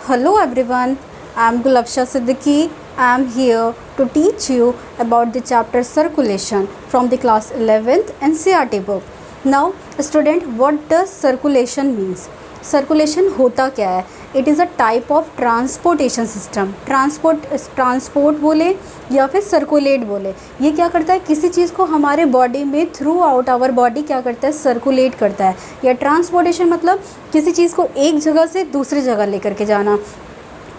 Hello everyone, I am Gulabsha Siddiqui. I am here to teach you about the chapter circulation from the class 11th NCERT book. Now student, what does circulation means? Circulation होता क्या है? It is a type of transportation system. Transport बोले या फिर circulate बोले, ये क्या करता है, किसी चीज़ को हमारे बॉडी में थ्रू आउट आवर बॉडी क्या करता है, सर्कुलेट करता है. या ट्रांसपोर्टेशन मतलब किसी चीज़ को एक जगह से दूसरी जगह लेकर के जाना.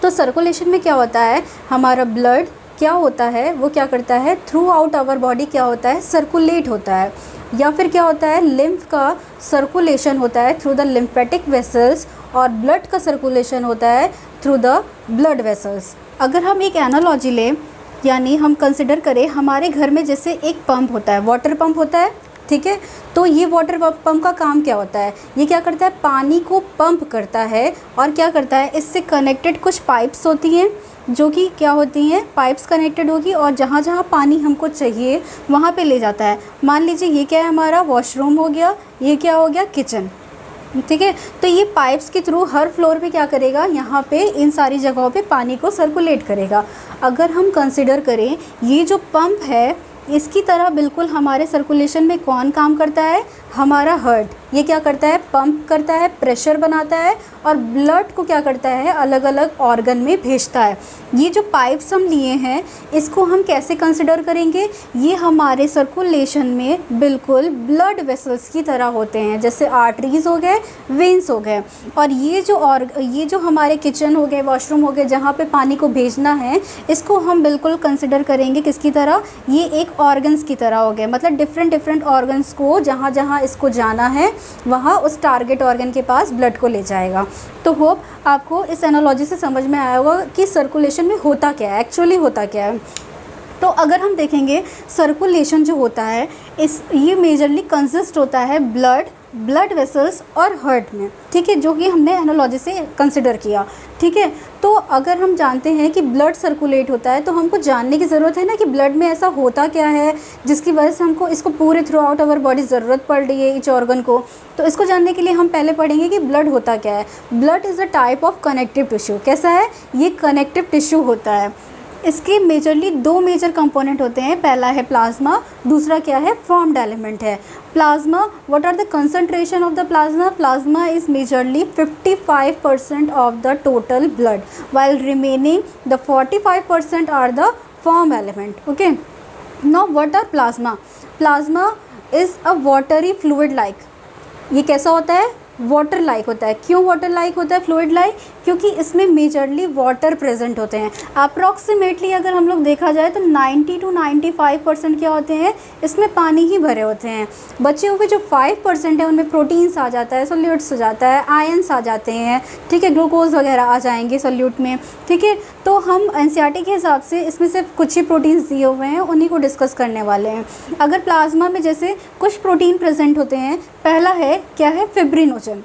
तो सर्कुलेशन में क्या होता है, हमारा ब्लड क्या होता है, वो क्या करता है, थ्रू आउट आवर बॉडी क्या होता है, सर्कुलेट होता है. या फिर क्या होता है, लिम्फ का सर्कुलेशन होता है थ्रू द लिम्फेटिक वेसल्स, और ब्लड का सर्कुलेशन होता है थ्रू द ब्लड वेसल्स. अगर हम एक एनालॉजी लें, यानी हम कंसिडर करें हमारे घर में जैसे एक पंप होता है, वाटर पंप होता है, ठीक है. तो ये वाटर पंप का काम क्या होता है, ये क्या करता है, पानी को पंप करता है. और क्या करता है, इससे कनेक्टेड कुछ पाइप्स होती हैं जो कि क्या होती हैं, पाइप्स कनेक्टेड होगी, और जहाँ जहाँ पानी हमको चाहिए वहाँ पे ले जाता है. मान लीजिए ये क्या है, हमारा वॉशरूम हो गया, ये क्या हो गया, किचन, ठीक है. तो ये पाइप्स के थ्रू हर फ्लोर पे क्या करेगा, यहाँ पे इन सारी जगहों पे पानी को सर्कुलेट करेगा. अगर हम कंसिडर करें ये जो पंप है, इसकी तरह बिल्कुल हमारे सर्कुलेशन में कौन काम करता है, हमारा हार्ट. ये क्या करता है, पंप करता है, प्रेशर बनाता है, और ब्लड को क्या करता है, अलग अलग ऑर्गन में भेजता है. ये जो पाइप्स हम लिए हैं, इसको हम कैसे कंसिडर करेंगे, ये हमारे सर्कुलेशन में बिल्कुल ब्लड वेसल्स की तरह होते हैं, जैसे आर्टरीज़ हो गए, वेंस हो गए. और ये जो हमारे किचन हो गए, वॉशरूम हो गए, जहाँ पे पानी को भेजना है, इसको हम बिल्कुल कंसिडर करेंगे किसकी तरह, ये एक ऑर्गन्स की तरह हो गए. मतलब डिफरेंट ऑर्गन्स को जहाँ जहाँ इसको जाना है, वहाँ उस टारगेट ऑर्गन के पास ब्लड को ले जाएगा. तो होप आपको इस एनालॉजी से समझ में आया होगा कि सर्कुलेशन में होता क्या है, एक्चुअली होता क्या है. तो अगर हम देखेंगे सर्कुलेशन जो होता है, ये मेजरली कंसिस्ट होता है ब्लड वेसल्स और हार्ट में, ठीक है, जो कि हमने एनालॉजी से कंसिडर किया, ठीक है. तो अगर हम जानते हैं कि ब्लड सर्कुलेट होता है, तो हमको जानने की ज़रूरत है ना कि ब्लड में ऐसा होता क्या है जिसकी वजह से हमको इसको पूरे थ्रू आउट आवर बॉडी ज़रूरत पड़ रही है इस ऑर्गन को. तो इसको जानने के लिए हम पहले पढ़ेंगे कि ब्लड होता क्या है. Blood is a type of connective tissue. कैसा है, ये कनेक्टिव टिश्यू होता है. इसके मेजरली दो मेजर कंपोनेंट होते हैं. पहला है प्लाज्मा, दूसरा क्या है, फॉर्म्ड एलिमेंट है. Plasma, what are the concentration of the plasma, plasma is majorly 55% of the total blood, while remaining the 45% are the form element. Okay, now what are plasma? Plasma is a watery fluid like. ये कैसा होता है, water like होता है. क्यों water like होता है, fluid like, क्योंकि इसमें मेजरली वाटर प्रेजेंट होते हैं. अप्रॉक्सीमेटली अगर हम लोग देखा जाए तो 90 to 95% क्या होते हैं, इसमें पानी ही भरे होते हैं. बचे हुए जो 5% है उनमें प्रोटीन्स आ जाता है, सोल्यूट्स आ जाता है, आयंस आ जाते हैं, ठीक है, ग्लूकोज वगैरह आ जाएंगे सोल्यूट में, ठीक है. तो हम एनसीईआरटी के हिसाब से इसमें सिर्फ कुछ ही प्रोटीन्स दिए हुए हैं, उन्हीं को डिस्कस करने वाले हैं. अगर प्लाज्मा में जैसे कुछ प्रोटीन प्रेजेंट होते हैं, पहला है क्या है, फिब्रिनोजन.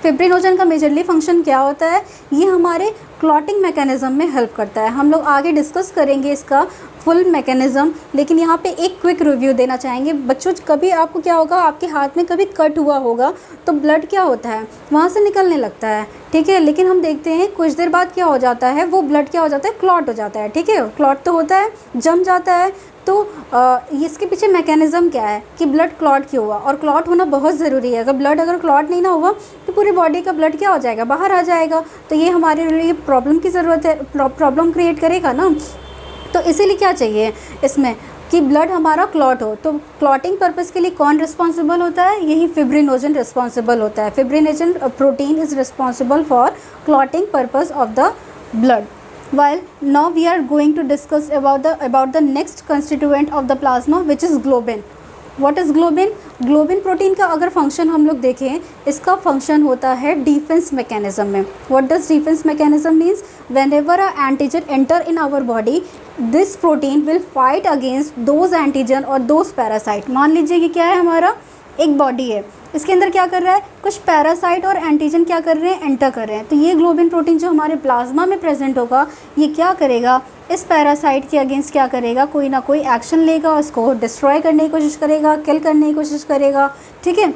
फिब्रिनोजन का मेजरली फंक्शन क्या होता है, ये हमारे क्लॉटिंग मैकेनिज़्म में हेल्प करता है. हम लोग आगे डिस्कस करेंगे इसका फुल मैकेनिज़्म, लेकिन यहाँ पे एक क्विक रिव्यू देना चाहेंगे बच्चों. कभी आपको क्या होगा, आपके हाथ में कभी कट हुआ होगा तो ब्लड क्या होता है, वहाँ से निकलने लगता है, ठीक है. लेकिन हम देखते हैं कुछ देर बाद क्या हो जाता है, वो ब्लड क्या हो जाता है, क्लॉट हो जाता है, ठीक है. क्लॉट तो होता है, जम जाता है. तो इसके पीछे मैकेनिज़्म क्या है कि ब्लड क्लॉट क्यों हुआ, और क्लॉट होना बहुत ज़रूरी है. अगर क्लॉट नहीं ना हुआ तो पूरी बॉडी का ब्लड क्या हो जाएगा, बाहर आ जाएगा. तो ये हमारे लिए प्रॉब्लम की ज़रूरत है, प्रॉब्लम क्रिएट करेगा ना. तो इसीलिए क्या चाहिए इसमें कि ब्लड हमारा क्लॉट हो. तो क्लॉटिंग पर्पज़ के लिए कौन रिस्पॉन्सिबल होता है, यही फिब्रिनोजन रिस्पॉन्सिबल होता है. Fibrinogen protein is responsible for clotting purpose of the blood. While now we are going to discuss about the next constituent of the plasma, which is globin. What is globin? Globin protein का अगर function हम लोग देखें, इसका function होता है defence mechanism में. What does defence mechanism means, whenever a antigen enter in our body, this protein will fight against those antigen और those parasite. मान लीजिए कि क्या है, हमारा एक बॉडी है, इसके अंदर क्या कर रहा है, कुछ पैरासाइट और एंटीजन क्या कर रहे हैं, एंटर कर रहे हैं. तो ये ग्लोबिन प्रोटीन जो हमारे प्लाज्मा में प्रेजेंट होगा, ये क्या करेगा, इस पैरासाइट के अगेंस्ट क्या करेगा, कोई ना कोई एक्शन लेगा, उसको डिस्ट्रॉय करने की कोशिश करेगा, किल करने की कोशिश करेगा, ठीक है.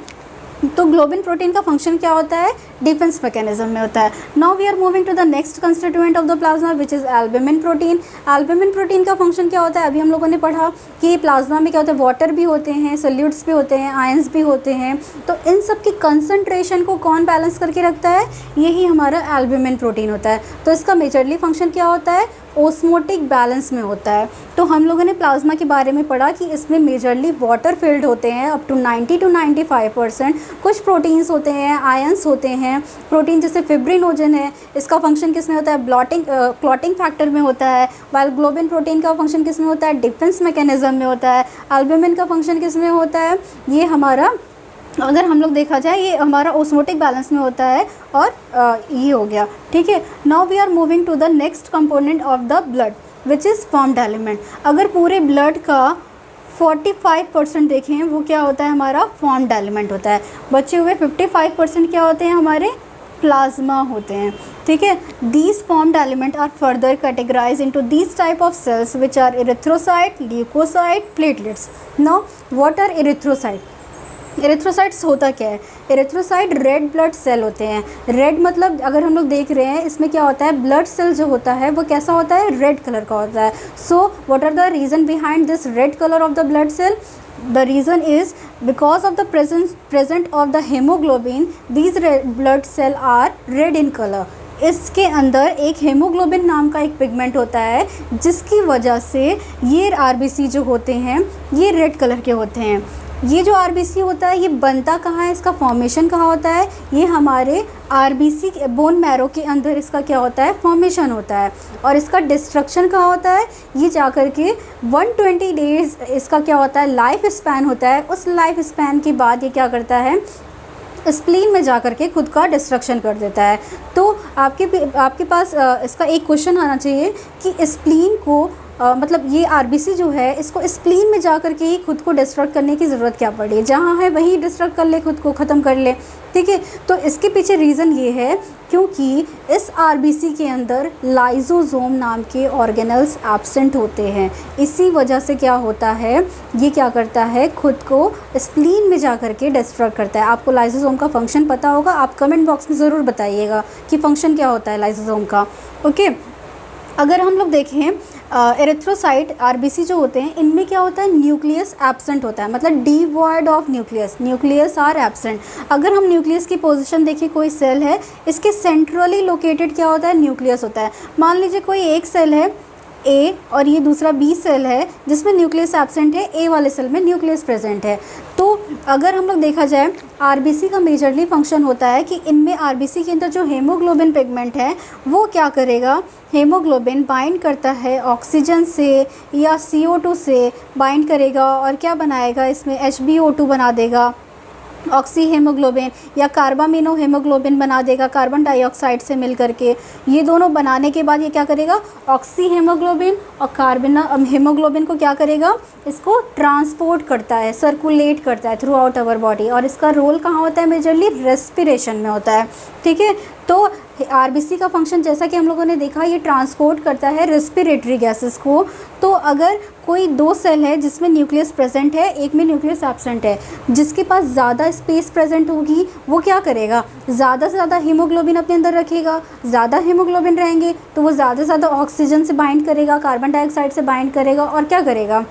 तो ग्लोबिन प्रोटीन का फंक्शन क्या होता है, डिफेंस मैकेनिज्म में होता है। Now we are moving to the next constituent of the plasma which is albumin protein. Albumin protein का फंक्शन क्या होता है, अभी हम लोगों ने पढ़ा कि प्लाज्मा में क्या होता है, वाटर भी होते हैं, सोल्यूट्स भी होते हैं, आयंस भी होते हैं। तो इन सब की कंसंट्रेशन को कौन बैलेंस करके रखता है, यही हमारा एल्ब्यूमिन प्रोटीन होता है। तो इसका मेजरली फंक्शन क्या होता है, ओस्मोटिक बैलेंस में होता है। तो हम लोगों ने प्लाज्मा के बारे में पढ़ा कि इसमें मेजरली वाटर फिल्ड होते हैं अप टू 90 to 95%। कुछ प्रोटीन्स होते हैं, आयंस होते हैं। प्रोटीन जैसे फिब्रिनोजन है, इसका फंक्शन किस में होता है, क्लॉटिंग फैक्टर में होता है। वाइल ग्लोबिन प्रोटीन का फंक्शन किस में होता है, डिफेंस मैकेनिज्म में होता है। एल्ब्यूमिन का फंक्शन किस में होता है, ये हमारा, अगर हम लोग देखा जाए, ये हमारा ओस्मोटिक बैलेंस में होता है। और ये हो गया, ठीक है। Now we are moving to the next component of the blood which is formed element. अगर पूरे ब्लड का 45% देखें, वो क्या होता है, हमारा फॉर्म्ड एलिमेंट होता है। बचे हुए 55% क्या होते हैं, हमारे प्लाज्मा होते हैं, ठीक है। These formed element are further categorise into these type of cells which are erythrocyte, leucocyte, platelets. Now what are erythrocyte? Erythrocytes होता क्या है, इरिथ्रोसाइट रेड ब्लड सेल होते हैं। रेड मतलब अगर हम लोग देख रहे हैं, इसमें क्या होता है, ब्लड सेल जो होता है वो कैसा होता है, रेड कलर का होता है। So what are the reason behind this red colour of the blood cell? The reason is because of the present of the hemoglobin, these red blood cell are red in color. इसके अंदर एक haemoglobin नाम का एक pigment होता है, जिसकी वजह से ये आरबीसी जो होते हैं ये रेड कलर के होते हैं। ये जो आरबीसी होता है ये बनता कहाँ है, इसका फॉर्मेशन कहाँ होता है, ये हमारे आरबीसी बोन मैरो के अंदर इसका क्या होता है, फॉर्मेशन होता है। और इसका डिस्ट्रक्शन कहाँ होता है, ये जाकर के 120 डेज इसका क्या होता है, लाइफ स्पैन होता है। उस लाइफ स्पैन के बाद ये क्या करता है, स्प्लीन में जाकर के खुद का डिस्ट्रक्शन कर देता है। तो आपके पास इसका एक क्वेश्चन आना चाहिए कि स्प्लीन को मतलब ये आरबीसी जो है, इसको स्प्लीन में जाकर के ही खुद को डिस्ट्रक्ट करने की ज़रूरत क्या पड़ी, जहाँ है वहीं डिस्ट्रक्ट कर ले, खुद को ख़त्म कर ले, ठीक है। तो इसके पीछे रीज़न ये है क्योंकि इस आरबीसी के अंदर लाइजोसोम नाम के ऑर्गेनल्स एब्सेंट होते हैं। इसी वजह से क्या होता है, ये क्या करता है, खुद को स्प्लीन में जाकर के डिस्ट्रक्ट करता है। आपको लाइजोसोम का फंक्शन पता होगा, आप कमेंट बॉक्स में ज़रूर बताइएगा कि फंक्शन क्या होता है लाइजोसोम का, ओके। अगर हम लोग देखें एरिथ्रोसाइट आरबीसी जो होते हैं, इनमें क्या होता है, न्यूक्लियस एब्सेंट होता है, मतलब devoid of nucleus, nucleus are absent. अगर हम न्यूक्लियस की पोजीशन देखें, कोई सेल है, इसके सेंट्रली लोकेटेड क्या होता है, न्यूक्लियस होता है। मान लीजिए कोई एक सेल है ए और ये दूसरा बी सेल है जिसमें न्यूक्लियस एब्सेंट है, ए वाले सेल में न्यूक्लियस प्रेजेंट है। तो अगर हम लोग देखा जाए, आरबीसी का मेजरली फंक्शन होता है कि इनमें आरबीसी के अंदर जो हेमोग्लोबिन पिगमेंट है वो क्या करेगा, हेमोग्लोबिन बाइंड करता है ऑक्सीजन से या CO2 से बाइंड करेगा और क्या बनाएगा, इसमें HBO2 बना देगा, ऑक्सी हेमोग्लोबिन या कार्बामिनो हेमोग्लोबिन बना देगा कार्बन डाइऑक्साइड से मिल करके। ये दोनों बनाने के बाद ये क्या करेगा, ऑक्सी हेमोग्लोबिन और कार्बन हेमोग्लोबिन को क्या करेगा, इसको ट्रांसपोर्ट करता है, सर्कुलेट करता है थ्रू आउट आवर बॉडी। और इसका रोल कहाँ होता है, मेजरली रेस्पिरेशन में होता है, ठीक है। तो आरबीसी का फंक्शन जैसा कि हम लोगों ने देखा, ये ट्रांसपोर्ट करता है रेस्पिरेटरी गैसेस को। तो अगर कोई दो सेल है जिसमें न्यूक्लियस प्रेजेंट है, एक में न्यूक्लियस एब्सेंट है, जिसके पास ज़्यादा स्पेस प्रेजेंट होगी वो क्या करेगा, ज़्यादा से ज़्यादा हीमोग्लोबिन अपने अंदर रखेगा। ज़्यादा हीमोग्लोबिन रहेंगे तो वो ज़्यादा से ज़्यादा ऑक्सीजन से बाइंड करेगा, कार्बन डाइऑक्साइड से बाइंड करेगा और क्या करेगा,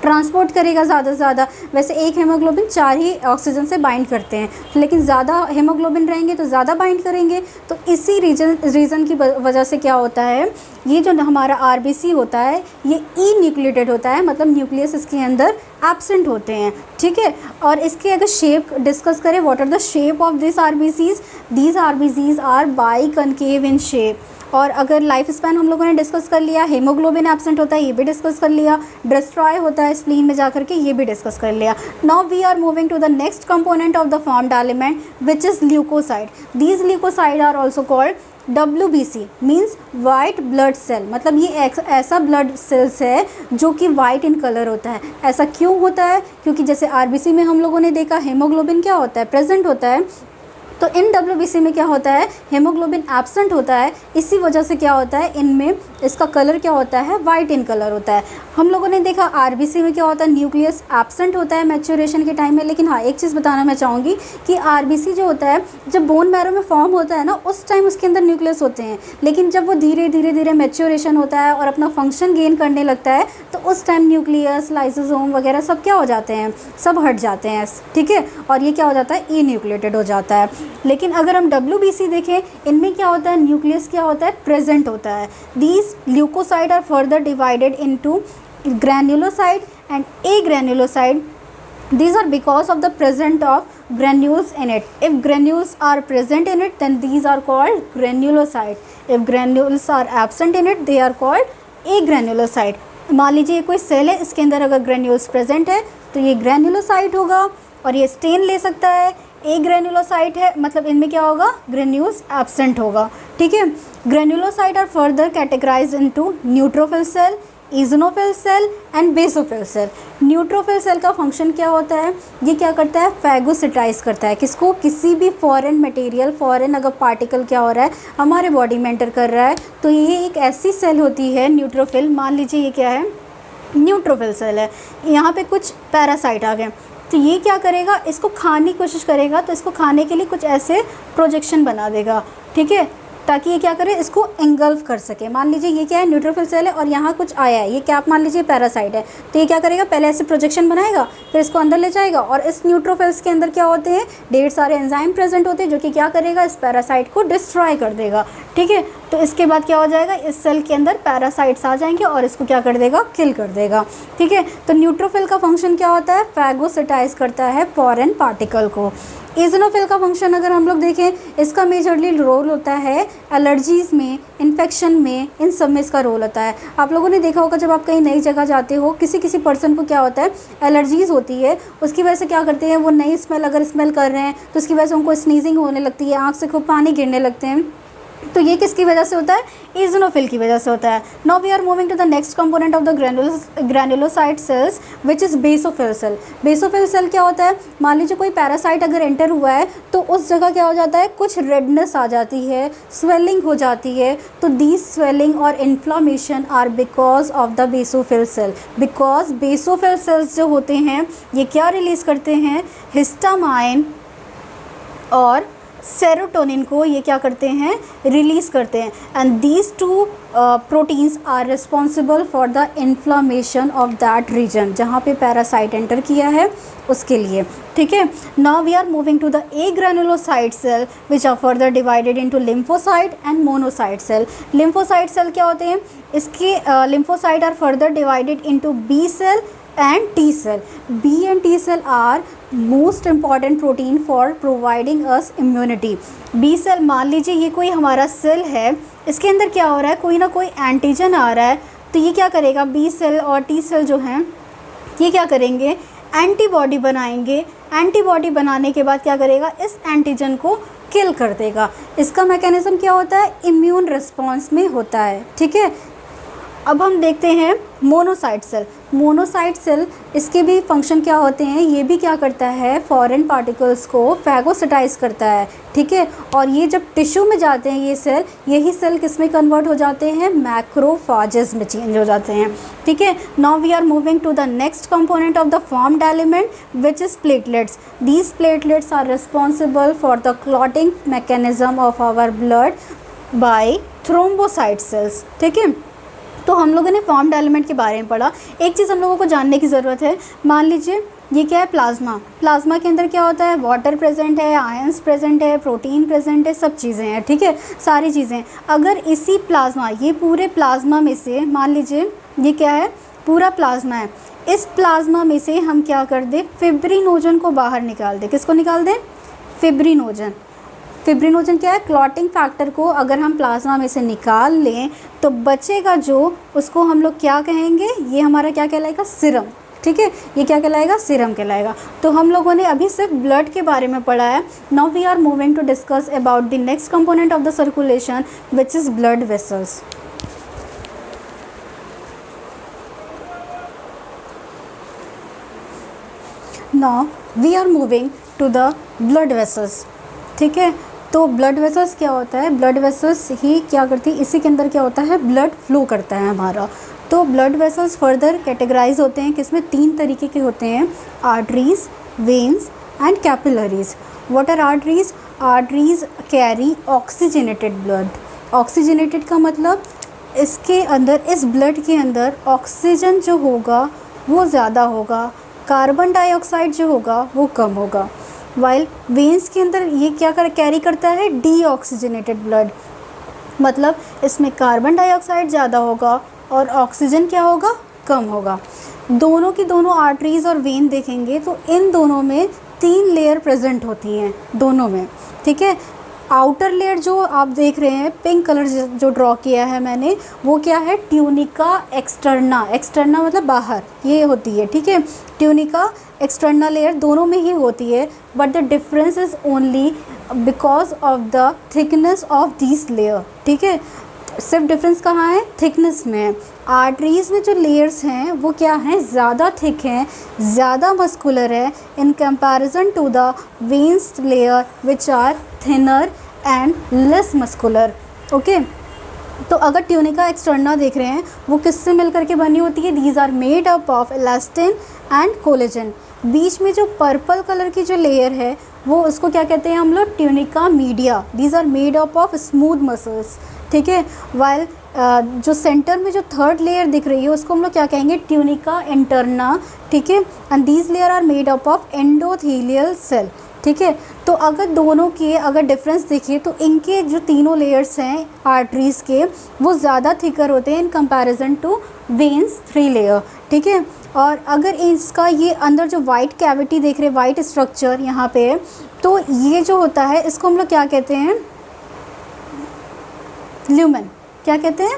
ट्रांसपोर्ट करेगा ज़्यादा से ज़्यादा। वैसे एक हेमोग्लोबिन 4 ही ऑक्सीजन से बाइंड करते हैं, लेकिन ज़्यादा हेमोग्लोबिन रहेंगे तो ज़्यादा बाइंड करेंगे। तो इसी रीज़न की वजह से क्या होता है, ये जो हमारा आरबीसी होता है ये ई न्यूक्लिएटेड होता है, मतलब न्यूक्लियस इसके अंदर एब्सेंट होते हैं, ठीक है। और इसके अगर शेप डिस्कस करें, what are the shape of this RBCs, these RBCs are biconcave in shape. और अगर लाइफ स्पैन हम लोगों ने डिस्कस कर लिया, हेमोग्लोबिन एब्सेंट होता है ये भी डिस्कस कर लिया, डिस्ट्रॉय होता है स्प्लीन में जाकर के ये भी डिस्कस कर लिया। Now we are moving to the next component of the formed element which is leucocyte. These leucocyte are also called WBC means white blood cell, मतलब ये ऐसा ब्लड सेल्स है जो कि वाइट इन कलर होता है। ऐसा क्यों होता है, क्योंकि जैसे आरबीसी में हम लोगों ने देखा हेमोग्लोबिन क्या होता है, प्रेजेंट होता है, तो इन WBC में क्या होता है, हेमोग्लोबिन एब्सेंट होता है, इसी वजह से क्या होता है, इनमें इसका कलर क्या होता है, वाइट इन कलर होता है। हम लोगों ने देखा RBC में क्या होता है, न्यूक्लियस एब्सेंट होता है मैच्योरेशन के टाइम में। लेकिन हाँ, एक चीज़ बताना मैं चाहूँगी कि RBC जो होता है जब बोन मैरो में फॉर्म होता है ना, उस टाइम उसके अंदर न्यूक्लियस होते हैं, लेकिन जब वो धीरे धीरे मैच्योरेशन होता है और अपना फंक्शन गेन करने लगता है तो उस टाइम न्यूक्लियस, लाइसोसोम वगैरह सब क्या हो जाते हैं, सब हट जाते हैं, ठीक है, और ये क्या हो जाता है, इन्यूक्लिएटेड हो जाता है। लेकिन अगर हम WBC देखें, इनमें क्या होता है, न्यूक्लियस क्या होता है, प्रेजेंट होता है। These leucocyte are further divided into granulocyte and agranulocyte. These are because of the presence of granules in it. If granules are present in it, then these are called granulocyte. If granules are absent in it, they are called agranulocyte. मान लीजिए कोई cell है, इसके अंदर अगर granules present है तो ये ग्रेन्युलोसाइट होगा और ये स्टेन ले सकता है। एग्रेन्युलोसाइट है मतलब इनमें क्या होगा, ग्रेन्यूल्स एब्सेंट होगा, ठीक है। Granulocyte are further categorise into neutrophil cell, eosinophil cell and basophil cell. Neutrophil cell का फंक्शन क्या होता है, ये क्या करता है, फैगोसिटाइज करता है, किसको, किसी भी फॉरेन मटेरियल, फॉरेन अगर पार्टिकल क्या हो रहा है हमारे बॉडी में एंटर कर रहा है तो ये एक ऐसी सेल होती है न्यूट्रोफिल। मान लीजिए ये क्या है, न्यूट्रोफिल सेल है, यहाँ पे कुछ पैरासाइट आ गए तो ये क्या करेगा, इसको खाने की कोशिश करेगा, तो इसको खाने के लिए कुछ ऐसे प्रोजेक्शन बना देगा, ठीक है, ताकि ये क्या करे, इसको एंगल्फ कर सके। मान लीजिए ये क्या है, न्यूट्रोफिल सेल है और यहाँ कुछ आया है, ये क्या आप मान लीजिए पैरासाइट है, तो ये क्या करेगा, पहले ऐसे प्रोजेक्शन बनाएगा, फिर इसको अंदर ले जाएगा और इस न्यूट्रोफिल्स के अंदर क्या होते हैं, ढेर सारे एंजाइम प्रेजेंट होते हैं जो कि क्या करेगा, इस पैरासाइट को डिस्ट्रॉय कर देगा, ठीक है। तो इसके बाद क्या हो जाएगा, इस सेल के अंदर पैरासाइट्स आ जाएंगे और इसको क्या कर देगा, किल कर देगा, ठीक है। तो न्यूट्रोफिल का फंक्शन क्या होता है, फैगोसिटाइज करता है फॉरेन पार्टिकल को। इजनोफिल का फंक्शन अगर हम लोग देखें, इसका मेजरली रोल होता है एलर्जीज़ में, इन्फेक्शन में, इन सब में इसका रोल होता है। आप लोगों ने देखा होगा जब आप कहीं नई जगह जाते हो, किसी किसी पर्सन को क्या होता है, एलर्जीज़ होती है, उसकी वजह से क्या करते हैं, वो नई स्मेल अगर स्मेल कर रहे हैं तो उसकी वजह से उनको स्नीजिंग होने लगती है, आँख से खूब पानी गिरने लगते हैं, तो ये किसकी वजह से होता है, इजनोफिल की वजह से होता है। Now we are moving to the next component of the granulocyte cells which is basophil cell. Basophil cell क्या होता है, मान लीजिए कोई पैरासाइट अगर एंटर हुआ है तो उस जगह क्या हो जाता है, कुछ रेडनेस आ जाती है, स्वेलिंग हो जाती है, तो दी स्वेलिंग और inflammation are because of the basophil cell. Because basophil cells जो होते हैं ये क्या रिलीज़ करते हैं, हिस्टामाइन और सेरोटोनिन को ये क्या करते हैं, रिलीज़ करते हैं, and these two proteins are responsible for the inflammation of that region जहाँ पे पैरासाइट एंटर किया है उसके लिए, ठीक है। Now we are moving to the agranulocyte cell which are further divided into lymphocyte and monocyte cell. Lymphocyte cell क्या होते हैं, इसके lymphocyte are further divided into B cell and T cell. B and T cell are most important protein for providing us immunity. B cell मान लीजिए ये कोई हमारा cell है, इसके अंदर क्या हो रहा है, कोई ना कोई एंटीजन आ रहा है, तो ये क्या करेगा, B सेल और T सेल जो हैं ये क्या करेंगे, एंटीबॉडी बनाएंगे। एंटीबॉडी बनाने के बाद क्या करेगा, इस एंटीजन को किल कर देगा। इसका मैकेनिज्म क्या होता है, इम्यून रिस्पॉन्स में होता है, ठीक है। अब हम देखते हैं मोनोसाइट सेल। मोनोसाइट सेल, इसके भी फंक्शन क्या होते हैं, ये भी क्या करता है, फॉरेन पार्टिकल्स को फैगोसिटाइज करता है, ठीक है। और ये जब टिश्यू में जाते हैं ये सेल, यही सेल किस में कन्वर्ट हो जाते हैं, मैक्रोफाजेस में चेंज हो जाते हैं, ठीक है। Now we are moving to the next component of the formed element which is platelets. These platelets are responsible for the clotting mechanism of our blood by thrombocyte cells, ठीक है। तो हम लोगों ने फॉर्म्ड एलिमेंट के बारे में पढ़ा। एक चीज़ हम लोगों को जानने की ज़रूरत है, मान लीजिए ये क्या है, प्लाज्मा। प्लाज्मा के अंदर क्या होता है, वाटर प्रेजेंट है, आयंस प्रेजेंट है, प्रोटीन प्रेजेंट है, सब चीज़ें हैं, ठीक है, सारी चीज़ें। अगर इसी प्लाज्मा, ये पूरे प्लाज्मा में से, मान लीजिए ये क्या है, पूरा प्लाज्मा है, इस प्लाज्मा में से हम क्या कर दें, फिब्रिनोजन को बाहर निकाल दें। किसको निकाल दें, फिब्रिनोजन। फिब्रिनोजन क्या है, क्लॉटिंग फैक्टर को अगर हम प्लाज्मा में से निकाल लें तो बचेगा जो, उसको हम लोग क्या कहेंगे, ये हमारा क्या कहलाएगा, सीरम, ठीक है, ये क्या कहलाएगा, सीरम कहलाएगा। तो हम लोगों ने अभी सिर्फ ब्लड के बारे में पढ़ा है। Now we are moving to discuss about the next component of the circulation which is blood vessels. Now we are moving to the blood vessels. ठीक है। तो ब्लड वेसल्स क्या होता है, ब्लड वेसल्स ही क्या करती है, इसी के अंदर क्या होता है, ब्लड फ्लो करता है हमारा। तो ब्लड वेसल्स फर्दर कैटेगराइज होते हैं किसमें, 3 तरीके के होते हैं, arteries, veins and capillaries. What are arteries, arteries carry oxygenated blood. Oxygenated का मतलब इसके अंदर, इस ब्लड के अंदर ऑक्सीजन जो होगा वो ज़्यादा होगा, कार्बन डाइऑक्साइड जो होगा वो कम होगा। वाइल वेन्स के अंदर ये क्या कैरी करता है, डीऑक्सीजनेटेड ब्लड, मतलब इसमें कार्बन डाइऑक्साइड ज़्यादा होगा और ऑक्सीजन क्या होगा, कम होगा। दोनों की दोनों आर्टरीज और वेन देखेंगे तो इन दोनों में 3 लेयर प्रेजेंट होती हैं दोनों में, ठीक है। आउटर लेयर जो आप देख रहे हैं, पिंक कलर जो ड्रॉ किया है मैंने, वो क्या है, ट्यूनिका एक्सटर्ना। एक्सटर्ना मतलब बाहर, ये होती है, ठीक है। ट्यूनिका एक्सटर्ना लेयर दोनों में ही होती है, but the difference is only because of the thickness of this layer, ठीक है। सिर्फ डिफरेंस कहाँ है, थिकनेस में है। आर्टरीज़ में जो लेयर्स हैं वो क्या हैं, ज़्यादा थिक हैं, ज़्यादा मस्कुलर है in comparison to the veins layer which are thinner and less muscular. Okay, तो अगर ट्यूनिका एक्सटर्ना देख रहे हैं वो किससे मिलकर के बनी होती है, these are made up of elastin and collagen. बीच में जो पर्पल कलर की जो लेयर है वो उसको क्या कहते हैं हम लोग, tunica media. These are made up of smooth muscles, ठीक है। वाइल जो सेंटर में जो थर्ड लेयर दिख रही है उसको हम लोग क्या कहेंगे, ट्यूनिका इंटरना, ठीक है। And these layer are made up of endothelial cell, ठीक है। तो अगर दोनों के अगर डिफरेंस देखिए तो इनके जो तीनों लेयर्स हैं आर्टरीज़ के वो ज़्यादा थिकर होते हैं in comparison to veins 3 layer, ठीक है। और अगर इसका ये अंदर जो वाइट कैविटी देख रहे हैं, वाइट स्ट्रक्चर यहाँ पे है, तो ये जो होता है इसको हम लोग क्या कहते हैं, ल्यूमेन। क्या कहते हैं,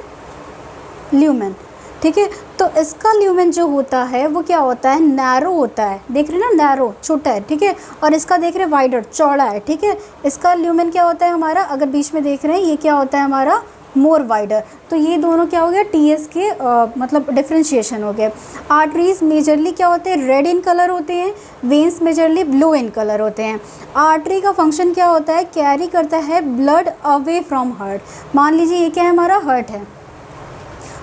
ल्यूमेन, ठीक है। तो इसका ल्यूमेन जो होता है वो क्या होता है, नैरो होता है, देख रहे हैं ना, नैरो छोटा है, ठीक है। और इसका देख रहे हैं वाइडर, चौड़ा है, ठीक है। इसका ल्यूमेन क्या होता है हमारा, अगर बीच में देख रहे हैं ये क्या होता है हमारा, मोर वाइडर। तो ये दोनों क्या हो गया, टीएस के मतलब डिफ्रेंशिएशन हो गया। आर्टरीज मेजरली क्या होते हैं, रेड इन कलर होते हैं, veins majorly blue in colour होते हैं। आर्टरी का फंक्शन क्या होता है, कैरी करता है ब्लड अवे फ्रॉम हार्ट। मान लीजिए ये क्या है हमारा, हार्ट है,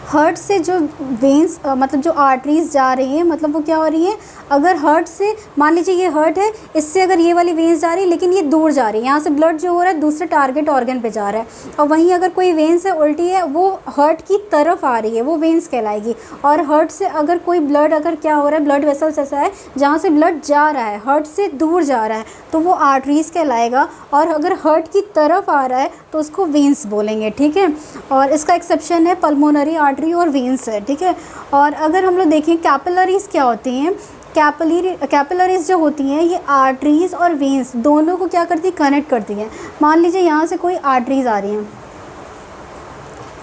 हार्ट से जो वेन्स मतलब जो आर्टरीज जा रही हैं, मतलब वो क्या हो रही हैं, अगर हार्ट से मान लीजिए ये हार्ट है, इससे अगर ये वाली वेन्स जा रही है लेकिन ये दूर जा रही है, यहाँ से ब्लड जो हो रहा है दूसरे टारगेट ऑर्गन पे जा रहा है, और वहीं अगर कोई वेन्स है उल्टी है वो हार्ट की तरफ आ रही है, वो वेन्स कहलाएगी। और हार्ट से अगर कोई ब्लड अगर क्या हो रहा है, ब्लड वेसल्स ऐसा है जहाँ से ब्लड जा रहा है, हार्ट से दूर जा रहा है, तो वो आर्टरीज कहलाएगा। और अगर हार्ट की तरफ आ रहा है तो उसको वेन्स बोलेंगे, ठीक है। और इसका एक्सेप्शन है पल्मोनरी आर्टरी और वेन्स है, ठीक है। और अगर हम लोग देखें कैपिलरीज क्या होती हैं, कैपिलरीज जो होती हैं ये आर्टरीज और वेन्स दोनों को क्या करती है, कनेक्ट करती हैं। मान लीजिए यहाँ से कोई आर्टरीज आ रही हैं,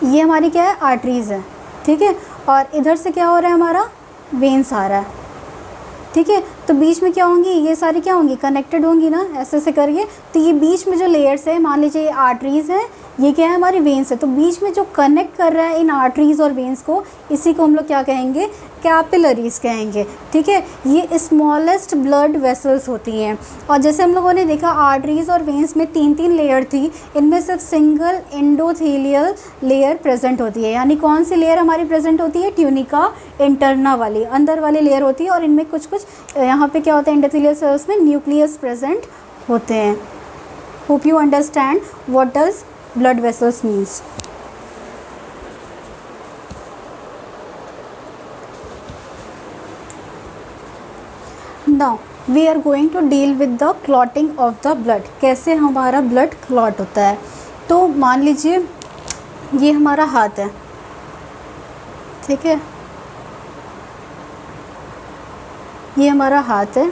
ये हमारी क्या है, आर्टरीज है, ठीक है। और इधर से क्या हो रहा है हमारा, वेन्स आ रहा है, ठीक है। तो बीच में क्या होंगी, ये सारी क्या होंगी, कनेक्टेड होंगी ना, ऐसे ऐसे करिए। तो ये बीच में जो लेयर्स है, मान लीजिए ये आर्टरीज़ है, ये क्या है हमारी वेन्स है, तो बीच में जो कनेक्ट कर रहा है इन आर्टरीज़ और वेन्स को, इसी को हम लोग क्या कहेंगे, कैपिलरीज कहेंगे, ठीक है। ये स्मॉलेस्ट ब्लड वेसल्स होती हैं। और जैसे हम लोगों ने देखा आर्टरीज और वेन्स में 3-3 लेयर थी, इनमें सिर्फ सिंगल एंडोथेलियल लेयर प्रेजेंट होती है। यानी कौन सी लेयर हमारी प्रेजेंट होती है, ट्यूनिका इंटरना वाली, अंदर वाली लेयर होती है। और इनमें कुछ कुछ यहाँ पे क्या होता है, एंडोथेलियल सेल्स में न्यूक्लियस प्रेजेंट होते हैं। Hope you understand what does blood vessels means. Now we are going to deal with the clotting of the blood. कैसे हमारा blood clot होता है। तो मान लीजिए ये हमारा हाथ है, ठीक है, ये हमारा हाथ है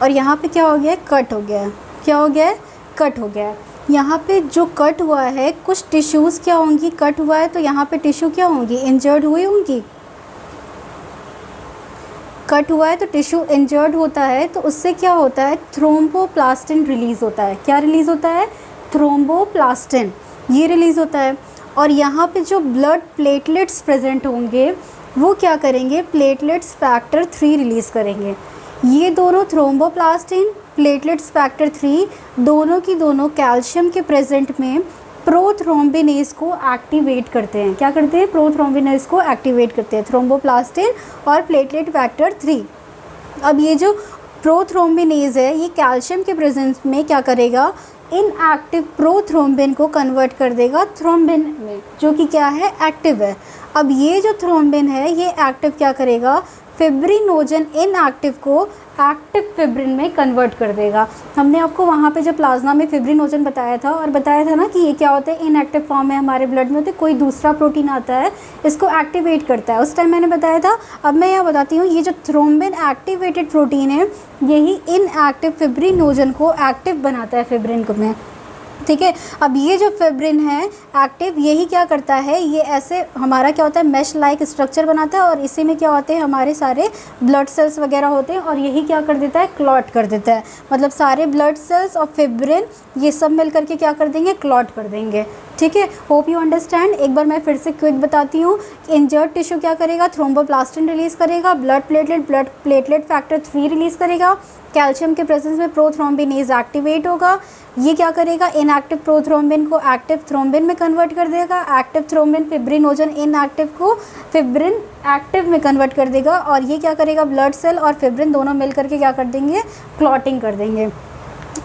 और यहाँ पे क्या हो गया है, कट हो गया है। क्या हो गया है, कट हो गया है। यहाँ पे जो कट हुआ है, कुछ टिश्यूज़ क्या होंगी, कट हुआ है तो यहाँ पे टिश्यू क्या होंगी, इंजर्ड हुई होंगी। कट हुआ है तो टिश्यू इंजर्ड होता है, तो उससे क्या होता है, थ्रोम्बोप्लास्टिन रिलीज़ होता है। क्या रिलीज़ होता है, थ्रोम्बोप्लास्टिन, ये रिलीज़ होता है। और यहाँ पे जो ब्लड प्लेटलेट्स प्रेजेंट होंगे वो क्या करेंगे, प्लेटलेट्स फैक्टर 3 रिलीज़ करेंगे। ये दोनों थ्रोम्बोप्लास्टिन, प्लेटलेट्स फैक्टर 3 दोनों की दोनों कैल्शियम के प्रेजेंट में प्रोथ्रोम्बिनेज को एक्टिवेट करते हैं। क्या करते हैं? प्रोथ्रोम्बिनेज को एक्टिवेट करते हैं, थ्रोम्बोप्लास्टिन और प्लेटलेट फैक्टर 3। अब ये जो प्रोथ्रोम्बिनेज है ये कैल्शियम के प्रेजेंस में क्या करेगा? इनएक्टिव प्रोथ्रोम्बिन को कन्वर्ट कर देगा थ्रोम्बिन में, जो कि क्या है? एक्टिव है। अब ये जो थ्रोम्बिन है ये एक्टिव क्या करेगा? फिब्रिनोजन इनएक्टिव को एक्टिव फिब्रिन में कन्वर्ट कर देगा। हमने आपको वहाँ पे जब प्लाज्मा में फिब्रिनोजन बताया था और बताया था ना कि ये क्या होता है? इनएक्टिव फॉर्म में हमारे ब्लड में होते, कोई दूसरा प्रोटीन आता है इसको एक्टिवेट करता है, उस टाइम मैंने बताया था। अब मैं यहाँ बताती हूँ, ये जो थ्रोम्बिन एक्टिवेटेड प्रोटीन है यही इनएक्टिव फिब्रिनोजन को एक्टिव बनाता है फिब्रिन में, ठीक है। अब ये जो फिब्रिन है एक्टिव, यही क्या करता है? ये ऐसे हमारा क्या होता है? मैश लाइक स्ट्रक्चर बनाता है और इसी में क्या होते हैं? हमारे सारे ब्लड सेल्स वगैरह होते हैं और यही क्या कर देता है? क्लॉट कर देता है। मतलब सारे ब्लड सेल्स और फिब्रिन ये सब मिल करके क्या कर देंगे? क्लॉट कर देंगे, ठीक है। Hope you understand. एक बार मैं फिर से क्विक बताती हूँ। इंजर्ड टिश्यू क्या करेगा? थ्रोम्बोप्लास्टिन रिलीज़ करेगा, ब्लड प्लेटलेट फैक्टर 3 रिलीज़ करेगा, कैल्शियम के प्रेजेंस में प्रोथ्रोम्बिनेज एक्टिवेट होगा। ये क्या करेगा? इनएक्टिव प्रोथ्रोम्बिन को एक्टिव थ्रोम्बिन में कन्वर्ट कर देगा, एक्टिव थ्रोम्बिन फिब्रिनोजन इनएक्टिव को फिब्रिन एक्टिव में कन्वर्ट कर देगा और ये क्या करेगा? ब्लड सेल और फिब्रिन दोनों मिल करके क्या कर देंगे? क्लॉटिंग कर देंगे।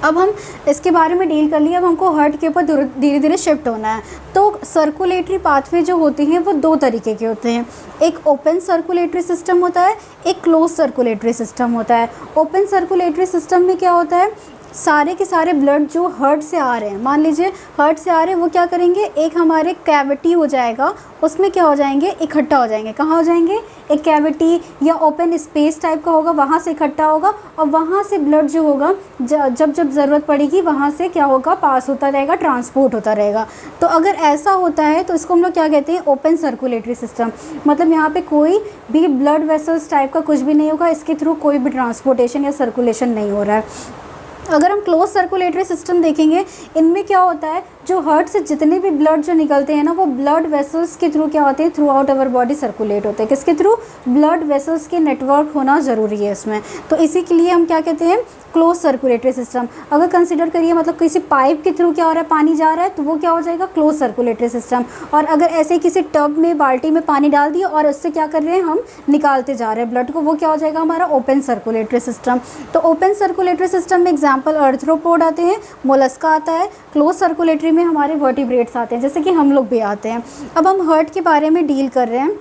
अब हम इसके बारे में डील कर लिए, अब हमको हार्ट के ऊपर धीरे धीरे शिफ्ट होना है। तो सर्कुलेटरी पाथवे जो होते हैं वो दो तरीके के होते हैं। एक ओपन सर्कुलेटरी सिस्टम होता है, एक क्लोज सर्कुलेटरी सिस्टम होता है। ओपन सर्कुलेटरी सिस्टम में क्या होता है? सारे के सारे ब्लड जो हार्ट से आ रहे हैं, मान लीजिए हार्ट से आ रहे हैं, वो क्या करेंगे? एक हमारे कैविटी हो जाएगा, उसमें क्या हो जाएंगे? इकट्ठा हो जाएंगे। कहाँ हो जाएंगे? एक कैविटी या ओपन स्पेस टाइप का होगा, वहाँ से इकट्ठा होगा और वहाँ से ब्लड जो होगा जब जब ज़रूरत पड़ेगी वहाँ से क्या होगा? पास होता रहेगा, ट्रांसपोर्ट होता रहेगा। तो अगर ऐसा होता है तो इसको हम लोग क्या कहते हैं? Open circulatory system. मतलब यहाँ पे कोई भी ब्लड वेसल्स टाइप का कुछ भी नहीं होगा, इसके थ्रू कोई भी ट्रांसपोर्टेशन या सर्कुलेशन नहीं हो रहा है। अगर हम क्लोज सर्कुलेटरी सिस्टम देखेंगे, इनमें क्या होता है? जो हार्ट से जितने भी ब्लड जो निकलते हैं ना, वो ब्लड वेसल्स के थ्रू क्या होते हैं? Through out our body circulate होते हैं। किसके थ्रू? ब्लड वेसल्स के नेटवर्क होना ज़रूरी है इसमें। तो इसी के लिए हम क्या कहते हैं? Close circulatory system. अगर कंसिडर करिए मतलब किसी पाइप के थ्रू क्या हो रहा है? पानी जा रहा है, तो वो क्या हो जाएगा? Close circulatory system. और अगर ऐसे किसी टब में, बाल्टी में पानी डाल दिया और उससे क्या कर रहे हैं? हम निकालते जा रहे हैं ब्लड को, वो क्या हो जाएगा? हमारा ओपन सर्कुलेटरी सिस्टम। तो ओपन सर्कुलेटरी सिस्टम में एग्जाम्पल आर्थ्रोपोड आते हैं, मोलस्का आता है। क्लोज सर्कुलेटरी में हमारे वर्टिब्रेट्स आते हैं, जैसे कि हम लोग भी आते हैं। अब हम हार्ट के बारे में डील कर रहे हैं।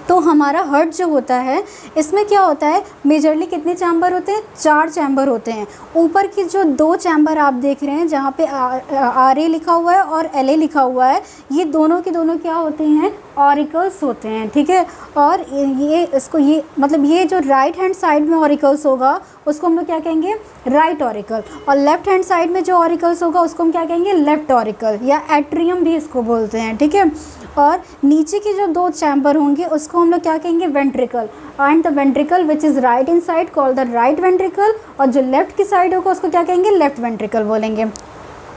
तो हमारा हार्ट जो होता है इसमें क्या होता है? मेजरली कितने चैम्बर होते हैं? 4 चैम्बर होते हैं। ऊपर की जो 2 चैम्बर आप देख रहे हैं जहाँ पे RA लिखा हुआ है और LA लिखा हुआ है, ये दोनों के दोनों क्या होते हैं? ऑरिकल्स होते हैं, ठीक है। और ये मतलब ये जो राइट हैंड साइड में ऑरिकल्स होगा उसको हम लोग क्या कहेंगे? Right auricle. और लेफ्ट हैंड साइड में जो ऑरिकल्स होगा उसको हम क्या कहेंगे? लेफ्ट ऑरिकल या एट्रियम भी इसको बोलते हैं, ठीक है। और नीचे के जो 2 चैम्बर होंगे उसको हम लोग क्या कहेंगे? Ventricle. And the ventricle which is right in side call the right ventricle, और जो लेफ्ट की साइड होगा उसको क्या कहेंगे? लेफ्ट वेंट्रिकल बोलेंगे,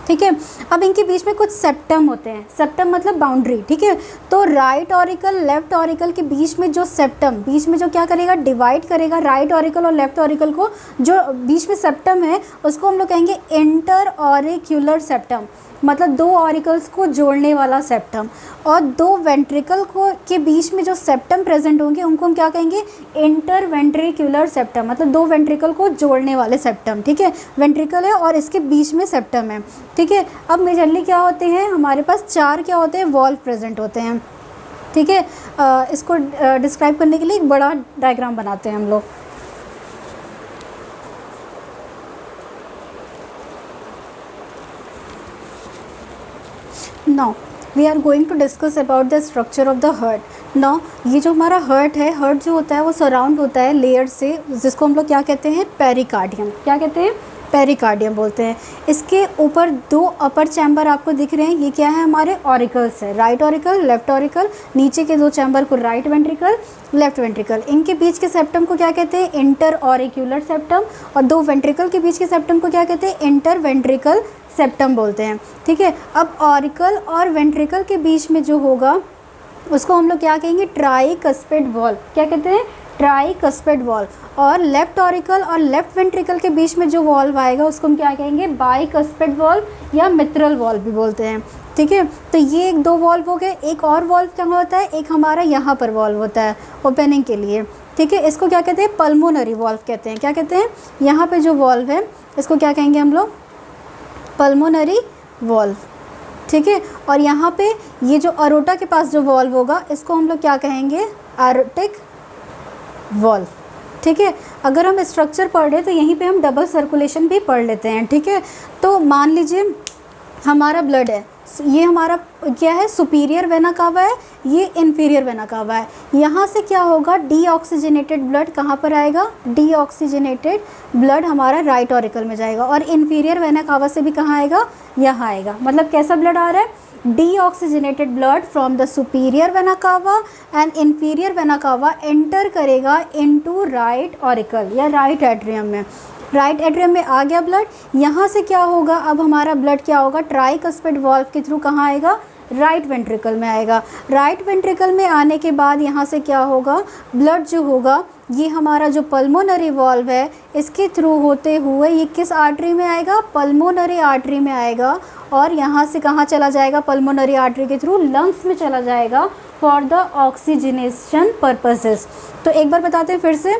ठीक है। अब इनके बीच में कुछ सेप्टम होते हैं। सेप्टम मतलब बाउंड्री, ठीक है। तो राइट ऑरिकल लेफ्ट ऑरिकल के बीच में जो सेप्टम, बीच में जो क्या करेगा? डिवाइड करेगा राइट ऑरिकल और लेफ्ट ऑरिकल को, जो बीच में सेप्टम है उसको हम लोग कहेंगे इंटर ऑरिक्यूलर सेप्टम। मतलब 2 ऑरिकल्स को जोड़ने वाला सेप्टम। और 2 वेंट्रिकल को के बीच में जो सेप्टम प्रेजेंट होंगे उनको हम क्या कहेंगे? Inter ventricular septum. मतलब 2 वेंट्रिकल को जोड़ने वाले सेप्टम, ठीक है। वेंट्रिकल है और इसके बीच में सेप्टम है, ठीक है। अब मेजरली क्या होते हैं? हमारे पास 4 क्या होते हैं? वॉल्व प्रेजेंट होते हैं, ठीक है। इसको डिस्क्राइब करने के लिए एक बड़ा डायग्राम बनाते हैं हम लोग। Now we are going to discuss about the structure of the heart. Now ये जो हमारा हार्ट है, हार्ट जो होता है वो सराउंड होता है लेयर से, जिसको हम लोग क्या कहते हैं? पेरिकार्डियम। क्या कहते हैं? पेरिकार्डियम बोलते हैं। इसके ऊपर 2 अपर चैम्बर आपको दिख रहे हैं, ये क्या है? हमारे ऑरिकल्स है, राइट ऑरिकल लेफ्ट ऑरिकल। नीचे के 2 चैम्बर को राइट वेंट्रिकल लेफ्ट वेंट्रिकल। इनके बीच के सेप्टम को क्या कहते हैं? Inter auricular septum. और 2 वेंट्रिकल के बीच के सेप्टम को क्या कहते हैं? इंटर वेंट्रिकल सेप्टम बोलते हैं, ठीक है। अब ऑरिकल और वेंट्रिकल के बीच में जो होगा उसको हम लोग क्या कहेंगे? Tricuspid valve. क्या कहते हैं? Tricuspid valve. और लेफ्ट ऑरिकल और लेफ्ट वेंट्रिकल के बीच में जो वॉल्व आएगा उसको हम क्या कहेंगे, बाइकस्पिड वॉल्व या मित्रल वॉल्व भी बोलते हैं। ठीक है, तो ये एक 2 वॉल्व हो गए। एक और वॉल्व क्या होता है, एक हमारा यहाँ पर वॉल्व होता है ओपनिंग के लिए। ठीक है, इसको क्या कहते हैं, पल्मोनरी वॉल्व कहते हैं। क्या कहते हैं, यहाँ पे जो वॉल्व है इसको क्या कहेंगे हम लोग, पल्मोनरी वॉल्व। ठीक है, और यहाँ पे ये जो अरोटा के पास जो वॉल्व होगा इसको हम लोग क्या कहेंगे, आर्टिक वॉल्व। ठीक है, अगर हम स्ट्रक्चर पढ़ रहे तो यहीं पे हम डबल सर्कुलेशन भी पढ़ लेते हैं। ठीक है, तो मान लीजिए हमारा ब्लड है, ये हमारा क्या है, सुपीरियर वेना कावा है, ये इन्फीरियर वेना कावा है। यहाँ से क्या होगा, डीऑक्सीजनेटेड ब्लड कहाँ पर आएगा, डीऑक्सीजनेटेड ब्लड हमारा राइट ऑरिकल में जाएगा। और इन्फीरियर वेना कावा से भी कहाँ आएगा, यहाँ आएगा। मतलब कैसा ब्लड आ रहा है, deoxygenated blood from the superior vena cava and inferior vena cava enter करेगा इनटू राइट ऑरिकल या राइट एट्रियम में। राइट एट्रियम में आ गया ब्लड, यहाँ से क्या होगा, अब हमारा ब्लड क्या होगा, ट्राइकस्पिड वॉल्व के थ्रू कहाँ आएगा, राइट वेंट्रिकल में आएगा। राइट वेंट्रिकल में आने के बाद यहाँ से क्या होगा, ब्लड जो होगा ये हमारा जो पल्मोनरी वॉल्व है इसके थ्रू होते हुए ये किस आर्टरी में आएगा, पल्मोनरी आर्टरी में आएगा। और यहाँ से कहाँ चला जाएगा, पल्मोनरी आर्टरी के थ्रू लंग्स में चला जाएगा फॉर द ऑक्सीजनेशन पर्पसेस। तो एक बार बताते हैं फिर से,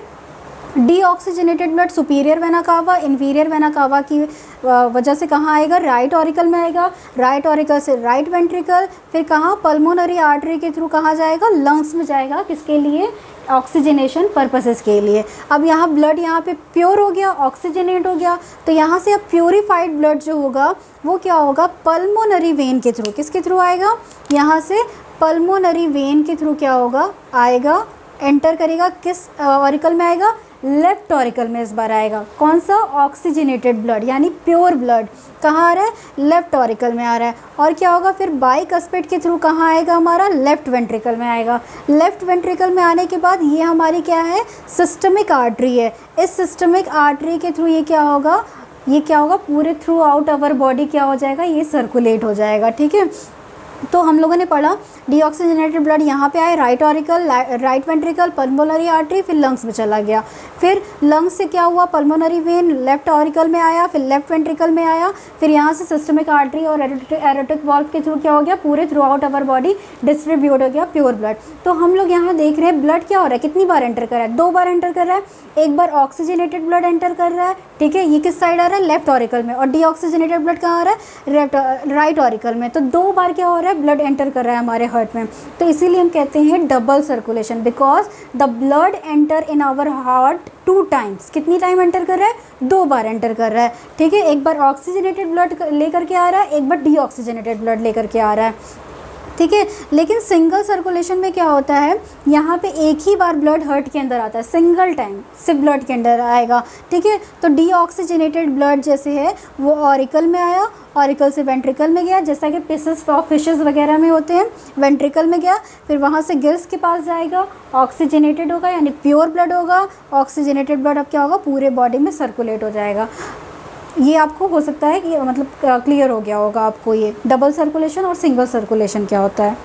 deoxygenated blood superior vena cava, inferior vena cava की वजह से कहाँ आएगा, राइट ऑरिकल में आएगा। राइट ऑरिकल से राइट वेंट्रिकल, फिर कहाँ, पल्मोनरी आर्टरी के थ्रू कहाँ जाएगा, लंग्स में जाएगा। किसके लिए, ऑक्सीजनेशन पर्पसेस के लिए। अब यहाँ ब्लड यहाँ पे प्योर हो गया, ऑक्सीजनेट हो गया। तो यहाँ से अब प्योरीफाइड ब्लड जो होगा वो क्या होगा, पल्मोनरी वेन के थ्रू, किसके थ्रू आएगा, यहाँ से पल्मोनरी वेन के थ्रू क्या होगा, आएगा, एंटर करेगा, किस ऑरिकल में आएगा, लेफ्ट ऑरिकल में इस बार आएगा। कौन सा, ऑक्सीजनेटेड ब्लड यानी प्योर ब्लड कहाँ आ रहा है, लेफ्ट ऑरिकल में आ रहा है। और क्या होगा फिर, बाइकस्पिड के थ्रू कहाँ आएगा हमारा, लेफ्ट वेंट्रिकल में आएगा। लेफ्ट वेंट्रिकल में आने के बाद ये हमारी क्या है, सिस्टमिक आर्टरी है। इस सिस्टमिक आर्टरी के थ्रू ये क्या होगा, ये क्या होगा, पूरे थ्रू आउट अवर बॉडी क्या हो जाएगा, ये सर्कुलेट हो जाएगा। ठीक है, तो हम लोगों ने पढ़ा डीऑक्सीजनेटेड ब्लड यहाँ पे आए, right auricle, right ventricle, pulmonary artery, फिर लंग्स में चला गया। फिर लंग्स से क्या हुआ, पल्मोनरी वेन लेफ्ट ऑरिकल में आया, फिर लेफ्ट वेंट्रिकल में आया, फिर यहाँ से सिस्टमिक आर्टरी और एरोटिक वॉल्व के थ्रू क्या हो गया, पूरे through out our body distribute हो गया प्योर ब्लड। तो हम लोग यहाँ देख रहे हैं ब्लड क्या हो रहा है, कितनी बार एंटर कर रहा है, 2 बार एंटर कर रहा है। एक बार ऑक्सीजनेटेड ब्लड एंटर कर रहा है, ठीक है, ये किस साइड आ रहा है, लेफ्ट ऑरिकल में। और डीऑक्सीजनेटेड ब्लड कहाँ आ रहा है, राइट ऑरिकल में। तो 2 बार क्या हो रहा है, ब्लड एंटर कर रहा है हमारे हार्ट में। तो इसीलिए हम कहते हैं double circulation, because the blood enter in our heart 2 times. कितनी टाइम एंटर कर रहा है, 2 बार एंटर कर रहा है। ठीक है, एक बार ऑक्सीजनेटेड ब्लड लेकर के आ रहा है, एक बार डीऑक्सीजनेटेड ब्लड लेकर के आ रहा है। ठीक है, लेकिन सिंगल सर्कुलेशन में क्या होता है, यहाँ पे एक ही बार ब्लड हार्ट के अंदर आता है, सिंगल टाइम सिर्फ ब्लड के अंदर आएगा। ठीक है, तो डीऑक्सीजनेटेड ब्लड जैसे है वो ऑरिकल में आया, ऑरिकल से वेंट्रिकल में गया, जैसा कि फिशेस वगैरह में होते हैं, वेंट्रिकल में गया, फिर वहाँ से गिल्स के पास जाएगा, ऑक्सीजनेटेड होगा यानी प्योर ब्लड होगा। ऑक्सीजनेटेड ब्लड अब क्या होगा, पूरे बॉडी में सर्कुलेट हो जाएगा। ये आपको हो सकता है कि मतलब क्लियर हो गया होगा आपको ये डबल सर्कुलेशन और सिंगल सर्कुलेशन क्या होता है।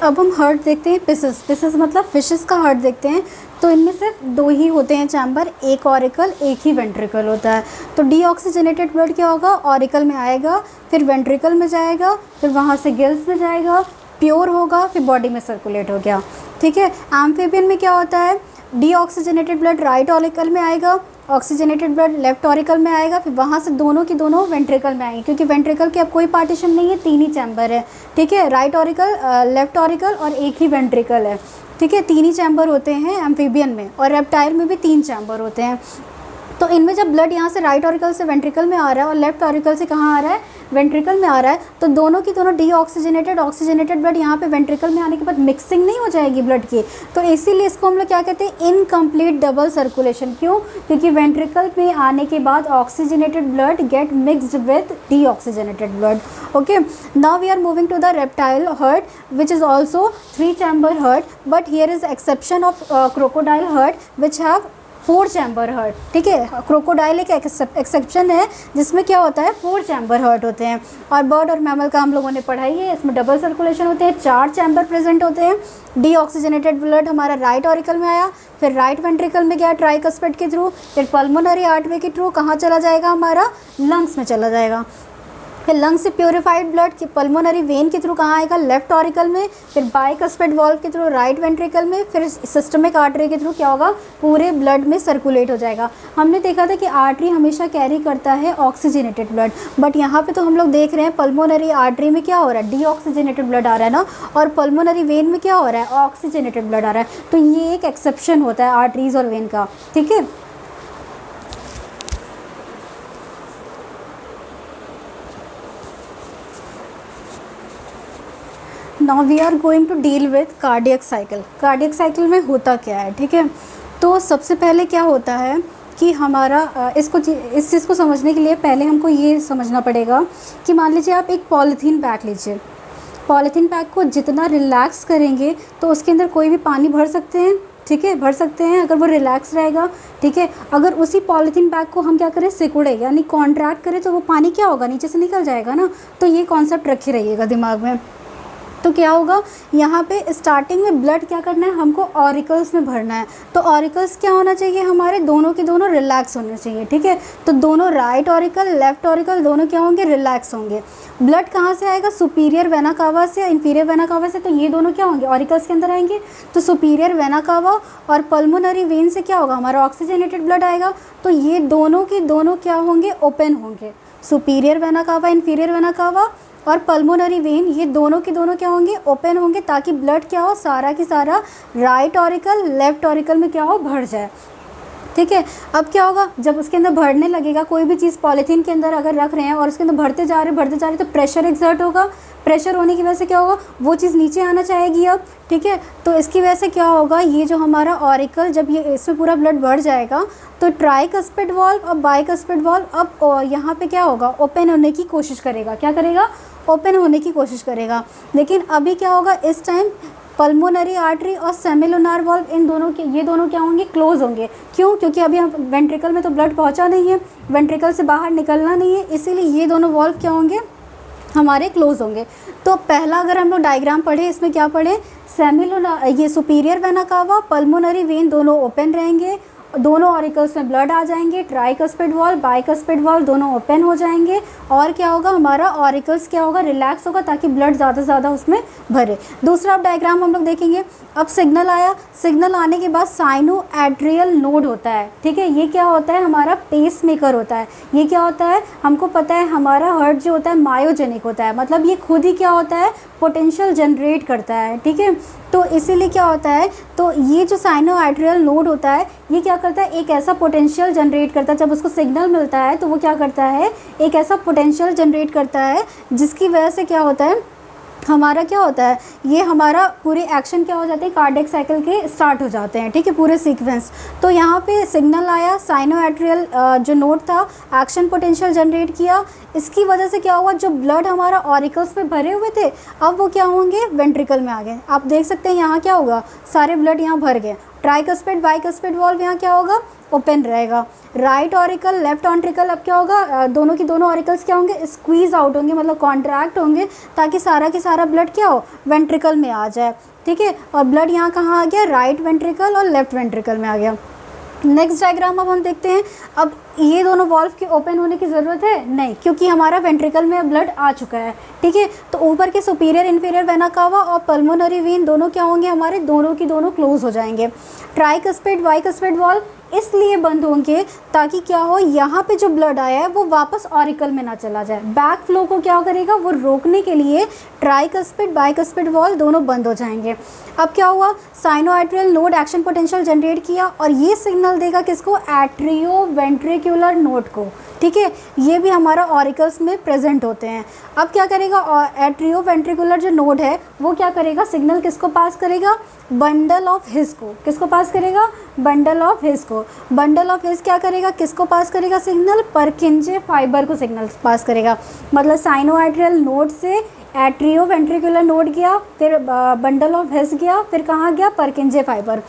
अब हम हार्ट देखते हैं, पिसेस मतलब फिशेस का हार्ट देखते हैं। तो इनमें सिर्फ 2 ही होते हैं चैम्बर, एक ऑरिकल एक ही वेंट्रिकल होता है। तो डीऑक्सीजनेटेड ब्लड क्या होगा, ऑरिकल में आएगा, फिर वेंट्रिकल में जाएगा, फिर वहाँ से गिल्स में जाएगा, प्योर होगा, फिर बॉडी में सर्कुलेट हो गया। ठीक है, एम्फीबियन में क्या होता है, डीऑक्सीजनेटेड ब्लड राइट ऑरिकल में आएगा, ऑक्सीजनेटेड ब्लड लेफ्ट ऑरिकल में आएगा, फिर वहाँ से दोनों की दोनों वेंट्रिकल में आएंगे, क्योंकि वेंट्रिकल के अब कोई पार्टीशन नहीं है, 3 ही चैम्बर है। ठीक है, राइट ऑरिकल, लेफ्ट ऑरिकल और एक ही वेंट्रिकल है। ठीक है, 3 ही चैम्बर होते हैं एम्फीबियन में, और रेप्टाइल में भी 3 चैम्बर होते हैं। तो इनमें जब ब्लड यहाँ से राइट ऑरिकल से वेंट्रिकल में आ रहा है और लेफ्ट ऑरिकल से कहाँ आ रहा है, वेंट्रिकल में आ रहा है, तो दोनों की दोनों डीऑक्सीजनेटेड ऑक्सीजनेटेड ब्लड यहाँ पे वेंट्रिकल में आने के बाद मिक्सिंग नहीं हो जाएगी ब्लड की। तो इसीलिए इसको हम लोग क्या कहते हैं, इनकम्प्लीट डबल सर्कुलेशन। क्यों, क्योंकि वेंट्रिकल में आने के बाद oxygenated blood get mixed with deoxygenated blood. Okay, now we are moving to the reptile heart which is also 3 chamber heart, but here is exception of crocodile heart which have four chamber heart, ठीक है। Crocodile एक exception है जिसमें क्या होता है, four chamber heart होते हैं। और बर्ड और मैमल का हम लोगों ने पढ़ाई है, इसमें डबल सर्कुलेशन होते हैं, चार चैम्बर प्रेजेंट होते हैं। डीऑक्सीजनेटेड ब्लड हमारा राइट ऑरिकल में आया, फिर राइट वेंट्रिकल में गया ट्राइकस्पिड के थ्रू, फिर पल्मोनरी आर्टरी के थ्रू कहाँ चला जाएगा, हमारा लंग्स में चला जाएगा। फिर लंग्स से प्योरीफाइड ब्लड कि पल्मोनरी वेन के थ्रू कहाँ आएगा, लेफ्ट ऑरिकल में, फिर बाइकस्पिड वाल्व के थ्रू राइट वेंट्रिकल में, फिर सिस्टमिक आर्टरी के थ्रू क्या होगा, पूरे ब्लड में सर्कुलेट हो जाएगा। हमने देखा था कि आर्टरी हमेशा कैरी करता है ऑक्सीजनेटेड ब्लड, बट यहाँ पे तो हम लोग देख रहे हैं पल्मोनरी आर्टरी में क्या हो रहा है, डीऑक्सीजनेटेड ब्लड आ रहा है ना, और पल्मोनरी वेन में क्या हो रहा है, ऑक्सीजनेटेड ब्लड आ रहा है। तो ये एक एक्सेप्शन होता है आर्टरीज और वेन का, ठीक है। Now we are going to deal with cardiac cycle. Cardiac cycle में होता क्या है, ठीक है। तो सबसे पहले क्या होता है कि हमारा इस चीज़ को समझने के लिए पहले हमको ये समझना पड़ेगा कि मान लीजिए आप एक पॉलीथीन पैक लीजिए, पॉलीथीन पैक को जितना रिलैक्स करेंगे तो उसके अंदर कोई भी पानी भर सकते हैं, ठीक है, भर सकते हैं अगर वो रिलैक्स रहेगा, ठीक है। अगर उसी पॉलीथीन बैग को हम क्या करें, सिकुड़े यानी कॉन्ट्रैक्ट करें तो वो पानी क्या होगा, नीचे से निकल जाएगा ना। तो ये कॉन्सेप्ट रखे रहिएगा दिमाग में। तो क्या होगा, यहाँ पे स्टार्टिंग में ब्लड क्या करना है, हमको ऑरिकल्स में भरना है। तो ऑरिकल्स क्या होना चाहिए, हमारे दोनों के दोनों रिलैक्स होने चाहिए, ठीक है। तो दोनों राइट ऑरिकल लेफ्ट ऑरिकल दोनों क्या होंगे, रिलैक्स होंगे। ब्लड कहाँ से आएगा, सुपीरियर वेना कावा से, इंफीरियर वेना कावा से। तो ये दोनों क्या होंगे, ऑरिकल्स के अंदर आएंगे। तो सुपीरियर वेना कावा और पल्मोनरी वेन से क्या होगा, हमारा ऑक्सीजनेटेड ब्लड आएगा। तो ये दोनों के दोनों क्या होंगे, ओपन होंगे। Superior vena cava, inferior vena cava और पल्मोनरी वेन, ये दोनों के दोनों क्या होंगे, ओपन होंगे, ताकि ब्लड क्या हो, सारा की सारा राइट ऑरिकल लेफ्ट ऑरिकल में क्या हो, भर जाए, ठीक है। अब क्या होगा, जब उसके अंदर भरने लगेगा, कोई भी चीज़ पॉलीथीन के अंदर अगर रख रहे हैं और उसके अंदर भरते जा रहे तो प्रेशर एक्सर्ट होगा। प्रेशर होने की वजह से क्या होगा, वो चीज़ नीचे आना चाहेगी अब, ठीक है। तो इसकी वजह से क्या होगा, ये जो हमारा ऑरिकल जब ये इसमें पूरा ब्लड बढ़ जाएगा तो ट्राइकस्पिड वाल्व और बाइकस्पिड वाल्व अब यहाँ पे क्या होगा, ओपन होने की कोशिश करेगा। क्या करेगा, ओपन होने की कोशिश करेगा। लेकिन अभी क्या होगा, इस टाइम पल्मोनरी आर्टरी और सेमिलुनार वाल्व इन दोनों के, ये दोनों क्या होंगे, क्लोज होंगे। क्यों, क्योंकि अभी हम वेंट्रिकल में तो ब्लड पहुंचा नहीं है, वेंट्रिकल से बाहर निकलना नहीं है, इसीलिए ये दोनों वाल्व क्या होंगे, हमारे क्लोज होंगे। तो पहला अगर हम लोग डायग्राम पढ़े, इसमें क्या पढ़े, सेमिलुनार, ये superior vena cava, pulmonary vein दोनों ओपन रहेंगे, दोनों ऑरिकल्स में ब्लड आ जाएंगे। ट्राइकस्पिड वाल्व बाइकस्पिड वाल्व दोनों ओपन हो जाएंगे और क्या होगा, हमारा ऑरिकल्स क्या होगा, रिलैक्स होगा, ताकि ब्लड ज़्यादा से ज़्यादा उसमें भरे। दूसरा अब डायग्राम हम लोग देखेंगे। अब सिग्नल आया, सिग्नल आने के बाद साइनो एट्रियल नोड होता है, ठीक है। ये क्या होता है, हमारा पेस मेकर होता है। ये क्या होता है, हमको पता है हमारा हार्ट जो होता है मायोजेनिक होता है, मतलब ये खुद ही क्या होता है, पोटेंशियल जनरेट करता है, ठीक है। तो इसीलिए क्या होता है, तो ये जो साइनो एट्रियल नोड होता है, ये क्या करता है, एक ऐसा पोटेंशियल जनरेट करता है। जब उसको सिग्नल मिलता है तो वो क्या करता है, एक ऐसा पोटेंशियल जनरेट करता है जिसकी वजह से क्या होता है, हमारा क्या होता है, ये हमारा पूरे एक्शन क्या हो जाते हैं, कार्डियक साइकिल के स्टार्ट हो जाते हैं, ठीक है, पूरे सीक्वेंस। तो यहाँ पे सिग्नल आया, साइनो एट्रियल जो नोड था एक्शन पोटेंशियल जनरेट किया। इसकी वजह से क्या हुआ, जो ब्लड हमारा ऑरिकल्स में भरे हुए थे अब वो क्या होंगे, वेंट्रिकल में आ गए। आप देख सकते हैं यहाँ क्या होगा, सारे ब्लड यहाँ भर गए। ट्राइकस्पिड बाइकस्पिड वाल्व यहाँ क्या होगा, ओपन रहेगा। राइट ऑरिकल लेफ्ट ऑन्ट्रिकल अब क्या होगा, दोनों की दोनों ऑरिकल्स क्या होंगे, स्क्वीज आउट होंगे, मतलब कॉन्ट्रैक्ट होंगे, ताकि सारा की सारा ब्लड क्या हो, वेंट्रिकल में आ जाए, ठीक है। और ब्लड यहाँ कहाँ आ गया, राइट वेंट्रिकल और लेफ्ट वेंट्रिकल में आ गया। नेक्स्ट डायग्राम अब हम देखते हैं। अब ये दोनों वॉल्व के ओपन होने की ज़रूरत है नहीं, क्योंकि हमारा वेंट्रिकल में ब्लड आ चुका है, ठीक है। तो ऊपर के सुपीरियर इन्फीरियर वेना कावा और पल्मोनरी वेन दोनों क्या होंगे, हमारे दोनों की दोनों क्लोज हो जाएंगे। ट्राइकस्पिड बाइकस्पिड वॉल्व इसलिए बंद होंगे ताकि क्या हो, यहाँ पे जो ब्लड आया है वो वापस ऑरिकल में ना चला जाए। बैक फ्लो को क्या करेगा, वो रोकने के लिए ट्राइकस्पिड बाइकस्पिड वॉल्व दोनों बंद हो जाएंगे। अब क्या हुआ, cyano atrial node action potential generate किया और ये सिग्नल देगा किसको, एट्रियो वेंट्रिकुलर नोड को, ठीक है। ये भी हमारा ऑरिकल्स में प्रेजेंट होते हैं। अब क्या करेगा, एट्रियो वेंट्रिकुलर जो नोड है वो क्या करेगा, सिग्नल किसको पास करेगा, बंडल ऑफ हिस को। किसको पास करेगा, बंडल ऑफ हिस को। बंडल ऑफ हिस क्या करेगा, किसको पास करेगा सिग्नल, परकिंजे फाइबर को सिग्नल पास करेगा। मतलब साइनो एट्रियल नोड से एट्रियो वेंट्रिकुलर नोड गया, फिर बंडल ऑफ हिस गया, फिर कहाँ गया, परकिंजे फाइबर।